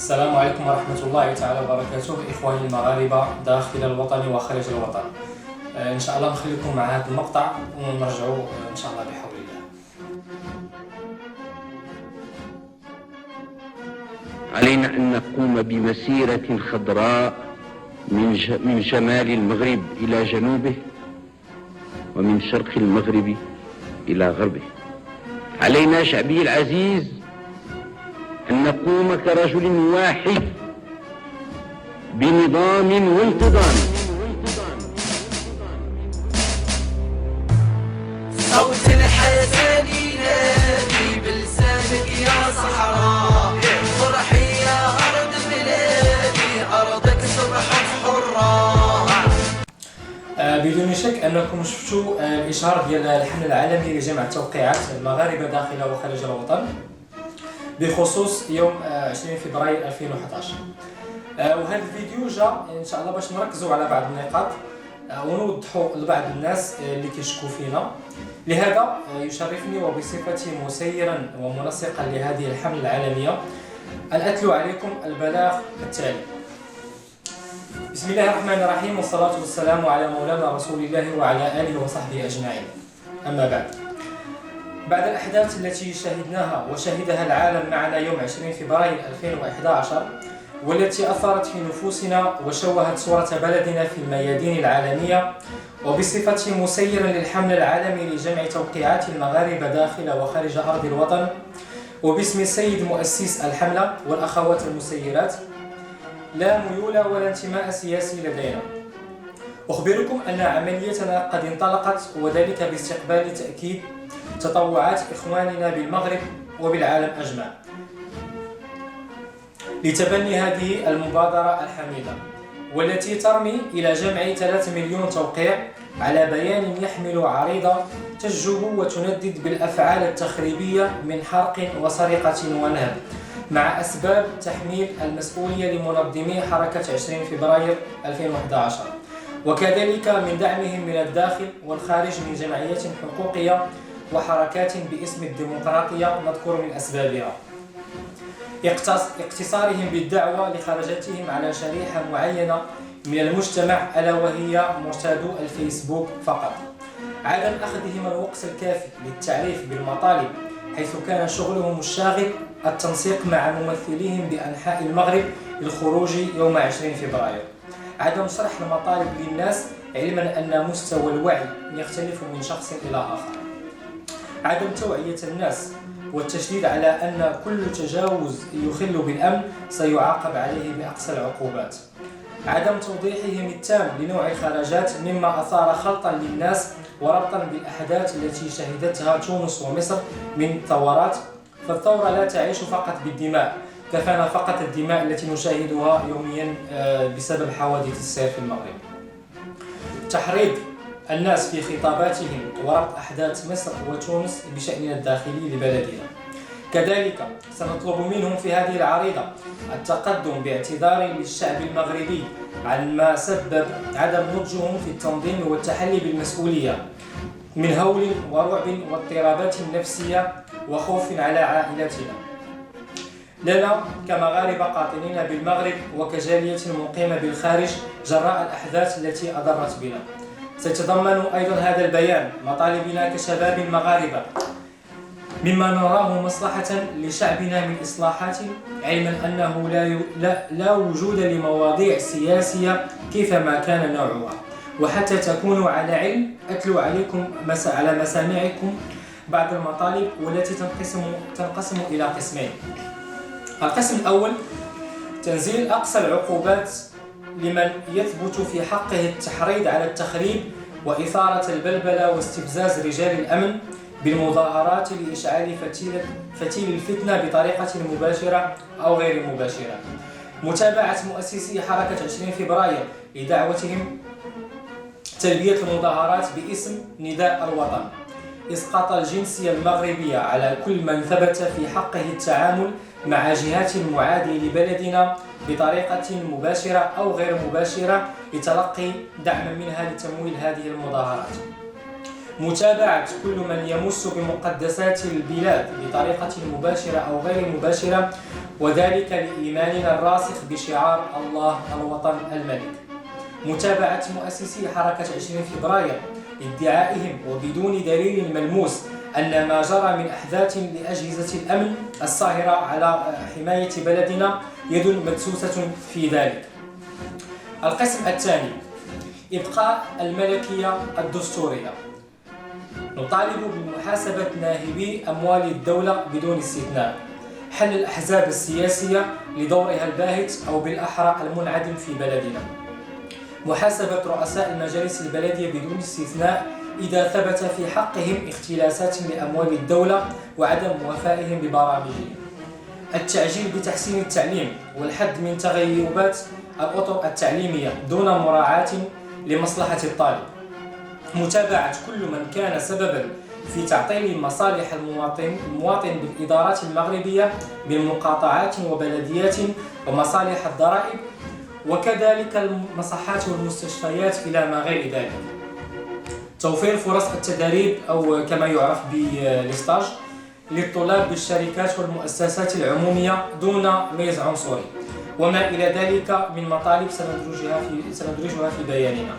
السلام عليكم ورحمة الله تعالى وبركاته إخواني المغاربة داخل الوطن وخارج الوطن. إن شاء الله نخليكم مع هذا المقطع ونرجعوا إن شاء الله بحول الله. علينا أن نقوم بمسيرة خضراء من شمال المغرب إلى جنوبه ومن شرق المغرب إلى غربه. علينا شعبي العزيز أن نقوم كرجل واحد بنظام وانتظام. صوت الحسن ينادي بلسانك يا صحراء، فرحي يا أرض بلادي، أرضك صبحت حرة. بدون شك أنكم شفتوا الإشهار ديال الحملة العالمية لجمع توقيعات المغاربة داخل وخارج الوطن بخصوص يوم 20 فبراير 2011. وهذا الفيديو جاء ان شاء الله باش نركزوا على بعض النقاط ونوضحوا لبعض الناس اللي كيشكوا فينا. لهذا يشرفني وبصفتي مسيرا ومنسقا لهذه الحملة العالمية أن أتلو عليكم البلاغ التالي. بسم الله الرحمن الرحيم، والصلاة والسلام على مولانا رسول الله وعلى آله وصحبه أجمعين. أما بعد الأحداث التي شهدناها وشهدها العالم معنا يوم 20 فبراير 2011 والتي أثرت في نفوسنا وشوهت صورة بلدنا في الميادين العالمية، وبصفتي مسيرا للحمل العالمي لجمع توقيعات المغاربة داخل وخارج أرض الوطن، وباسم السيد مؤسس الحملة والأخوات المسيرات، لا ميول ولا انتماء سياسي لدينا. أخبركم أن عمليتنا قد انطلقت، وذلك باستقبال تأكيد تطوعات إخواننا بالمغرب وبالعالم أجمع لتبني هذه المبادرة الحميدة، والتي ترمي إلى جمع 3 مليون توقيع على بيان يحمل عريضة تشجب وتندد بالأفعال التخريبية من حرق وسرقة ونهب، مع أسباب تحميل المسؤولية لمنظمي حركة 20 فبراير 2011، وكذلك من دعمهم من الداخل والخارج من جمعيات حقوقية وحركات باسم الديمقراطية نذكر من أسبابها. اقتصارهم بالدعوة لخرجتهم على شريحة معينة من المجتمع ألا وهي مرتادو الفيسبوك فقط. عدم أخذهم الوقت الكافي للتعريف بالمطالب، حيث كان شغلهم الشاغل التنسيق مع ممثليهم بأنحاء المغرب للخروج يوم 20 فبراير. عدم شرح المطالب للناس، علما أن مستوى الوعي يختلف من شخص إلى آخر. عدم توعية الناس والتشديد على أن كل تجاوز يخل بالأمن سيعاقب عليه بأقصى العقوبات. عدم توضيحهم التام لنوع الخرجات، مما أثار خلطا للناس وربطا بالأحداث التي شهدتها تونس ومصر من ثورات، فالثورة لا تعيش فقط بالدماء، كفانا فقط الدماء التي نشاهدها يوميا بسبب حوادث السير في المغرب. تحريض الناس في خطاباتهم وربط أحداث مصر وتونس بشأننا الداخلي لبلدنا. كذلك سنطلب منهم في هذه العريضة التقدم باعتذار للشعب المغربي عن ما سبب عدم نضجهم في التنظيم والتحلي بالمسؤولية من هول ورعب واضطرابات نفسية وخوف على عائلتنا. لنا كمغاربة قاطنين بالمغرب وكجالية مقيمة بالخارج جراء الأحداث التي أضرت بنا، سيتضمن أيضا هذا البيان مطالبنا كشباب مغاربة مما نراه مصلحة لشعبنا من إصلاحات، علما أنه لا وجود لمواضيع سياسية كيفما كان نوعها. وحتى تكونوا على علم، أتلو عليكم على مسامعكم بعض المطالب والتي تنقسم إلى قسمين. القسم الأول تنزيل أقصى العقوبات لمن يثبت في حقه التحريض على التخريب وإثارة البلبلة واستفزاز رجال الأمن بالمظاهرات لإشعال فتيل الفتنة بطريقة مباشرة أو غير مباشرة. متابعة مؤسسي حركة 20 فبراير لدعوتهم تلبية المظاهرات باسم نداء الوطن. إسقاط الجنسية المغربية على كل من ثبت في حقه التعامل مع جهات معادية لبلدنا بطريقة مباشرة أو غير مباشرة لتلقي دعم منها لتمويل هذه المظاهرات. متابعة كل من يمس بمقدسات البلاد بطريقة مباشرة أو غير مباشرة، وذلك لإيماننا الراسخ بشعار الله الوطن الملك. متابعة مؤسسي حركة 20 فبراير ادعائهم وبدون دليل ملموس أن ما جرى من أحداث لأجهزة الأمن الصاهرة على حماية بلدنا يد مدسوسة في ذلك. القسم الثاني: إبقاء الملكية الدستورية. نطالب بمحاسبة ناهبي أموال الدولة بدون استثناء، حل الأحزاب السياسية لدورها الباهت أو بالأحرى المنعدم في بلدنا، محاسبة رؤساء المجالس البلدية بدون استثناء إذا ثبت في حقهم اختلاسات لأموال الدولة وعدم وفائهم ببرامجهم، التعجيل بتحسين التعليم والحد من تغيبات الأطر التعليمية دون مراعاة لمصلحة الطالب، متابعة كل من كان سببا في تعطيل مصالح المواطن بالإدارات المغربية من مقاطعات وبلديات ومصالح الضرائب، وكذلك المصحات والمستشفيات إلى ما غير ذلك. توفير فرص التدريب أو كما يعرف بالستاج للطلاب بالشركات والمؤسسات العمومية دون ميز عنصري، وما إلى ذلك من مطالب سندرجها في بياننا.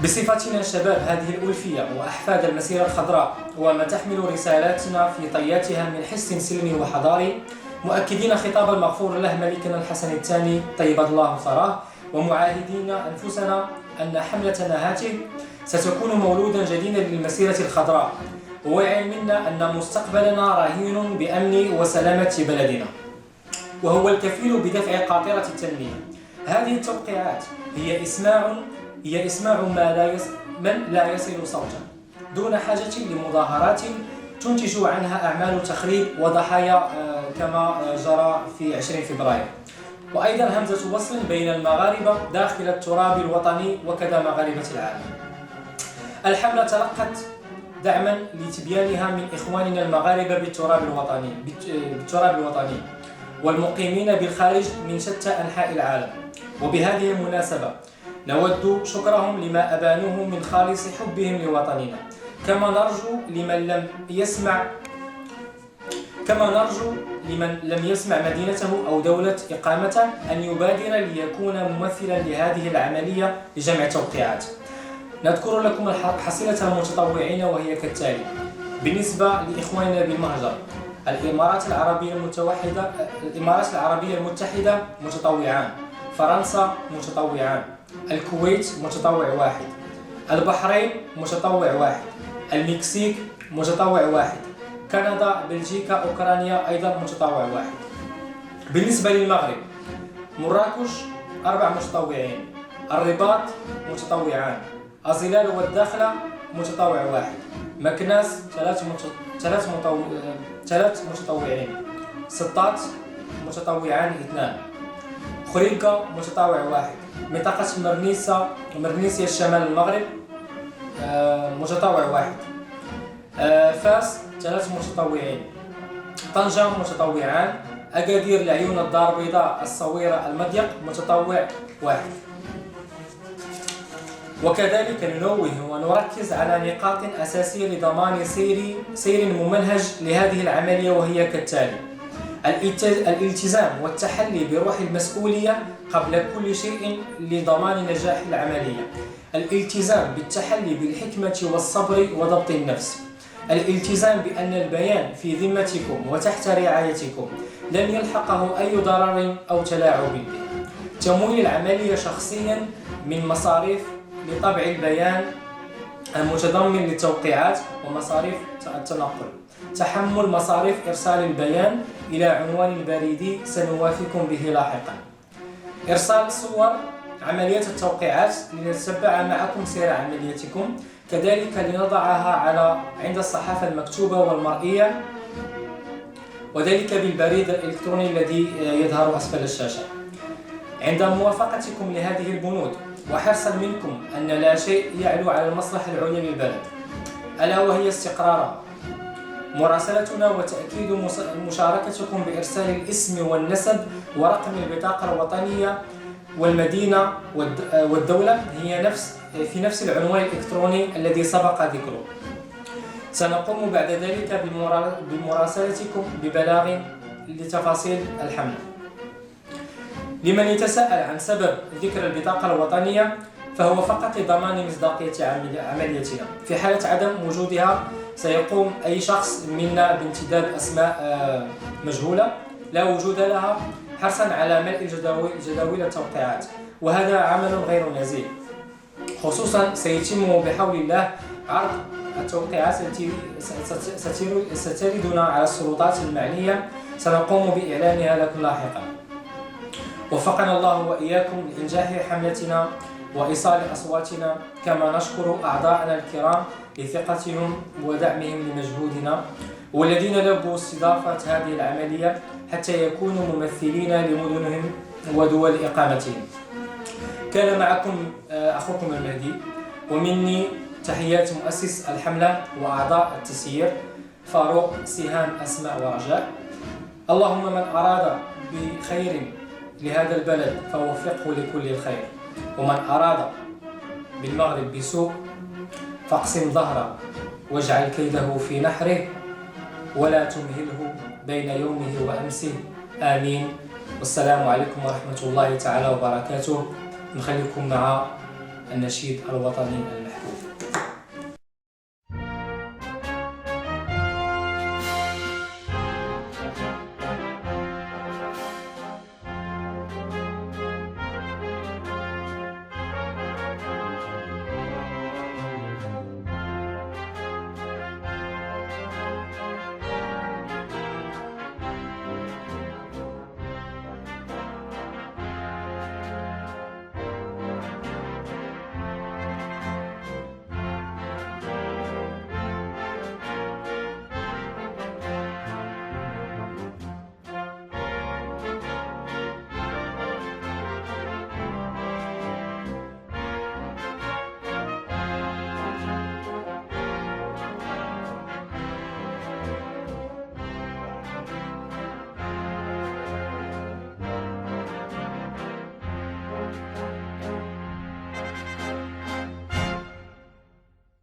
بصفتنا شباب هذه الألفية وأحفاد المسيرة الخضراء، وما تحمل رسالاتنا في طياتها من حس سلمي وحضاري، مؤكدين خطاب المغفور له ملكنا الحسن الثاني طيب الله ثراه، ومعاهدين أنفسنا أن حملتنا هذه ستكون مولودا جديدا للمسيرة الخضراء، ووعي منا أن مستقبلنا رهين بأمن وسلامة بلدنا، وهو الكفيل بدفع قاطرة التنمية. هذه التوقيعات هي إسماع من لا يصل صوتا دون حاجة لمظاهرات تنتج عنها أعمال تخريب وضحايا كما جرى في 20 فبراير، وأيضا همزة وصل بين المغاربة داخل التراب الوطني وكذا مغاربة العالم. الحملة تلقت دعما لتبيانها من إخواننا المغاربة بالتراب الوطني والمقيمين بالخارج من شتى أنحاء العالم، وبهذه المناسبة نود شكرهم لما أبانوه من خالص حبهم لوطننا، كما نرجو لمن لم يسمع مدينته أو دولة إقامته أن يبادر ليكون ممثلا لهذه العملية لجمع التوقيعات. نذكر لكم حصيلة المتطوعين وهي كالتالي: بالنسبة لإخواننا بالمهجر، الإمارات العربية المتحدة متطوعان، فرنسا متطوعان، الكويت متطوع واحد، البحرين متطوع واحد، المكسيك متطوع واحد، كندا، بلجيكا، أوكرانيا أيضا متطوع واحد. بالنسبة للمغرب، مراكش 4 متطوعين، الرباط متطوعان، الظلال والداخلة متطوع واحد، مكناس 3 متطوعين، سطات متطوعان 2، خريبكا متطوع واحد، منطقة مرنيسيا الشمال المغرب متطوع واحد، فاس 3 متطوعين، طنجة متطوعان، أكادير العيون الدار البيضاء الصويرة المضيق متطوع واحد. وكذلك ننوه ونركز على نقاط أساسية لضمان سير ممنهج لهذه العملية، وهي كالتالي: الالتزام والتحلي بروح المسؤولية قبل كل شيء لضمان نجاح العملية، الالتزام بالتحلي بالحكمة والصبر وضبط النفس، الالتزام بأن البيان في ذمتكم وتحت رعايتكم لن يلحقه أي ضرر أو تلاعب به، تمويل العملية شخصيا من مصاريف لطبع البيان المتضمن للتوقيعات ومصاريف التنقل، تحمل مصاريف إرسال البيان إلى عنوان البريدي سنوافيكم به لاحقا، إرسال صور عملية التوقيعات لنتبع معكم سير عمليتكم، كذلك لنضعها عند الصحافة المكتوبة والمرئية، وذلك بالبريد الإلكتروني الذي يظهر أسفل الشاشة. عند موافقتكم لهذه البنود وحرصا منكم أن لا شيء يعلو على المصلحة العليا للبلد ألا وهي استقرارها، مراسلتنا وتأكيد مشاركتكم بإرسال الاسم والنسب ورقم البطاقة الوطنية والمدينة والدولة هي في نفس العنوان الإلكتروني الذي سبق ذكره. سنقوم بعد ذلك بمراسلتكم ببلاغ لتفاصيل الحملة. لمن يتساءل عن سبب ذكر البطاقة الوطنية، فهو فقط لضمان مصداقية عمليتنا. في حالة عدم وجودها سيقوم أي شخص منا بانتداب أسماء مجهولة لا وجود لها حرصا على ملء جداول التوقيعات، وهذا عمل غير نزيه. خصوصا سيتم بحول الله عرض التوقيعات التي ستردنا على السلطات المعنية، سنقوم بإعلانها لكم لاحقا. وفقنا الله وإياكم لإنجاح حملتنا وإيصال أصواتنا، كما نشكر أعضاءنا الكرام لثقتهم ودعمهم لمجهودنا، والذين لبوا استضافة هذه العملية حتى يكونوا ممثلين لمدنهم ودول إقامتهم. كان معكم أخوكم المهدي، ومني تحيات مؤسس الحملة وأعضاء التسيير فاروق، سهام، أسماء ورجاء. اللهم من أراد بخير لهذا البلد فوفقه لكل الخير، ومن أراد بالمغرب بسوء فاقسم ظهره واجعل كيده في نحره، ولا تمهله بين يومه وأمسه. آمين. والسلام عليكم ورحمة الله تعالى وبركاته. نخليكم مع النشيد الوطني المحبوب.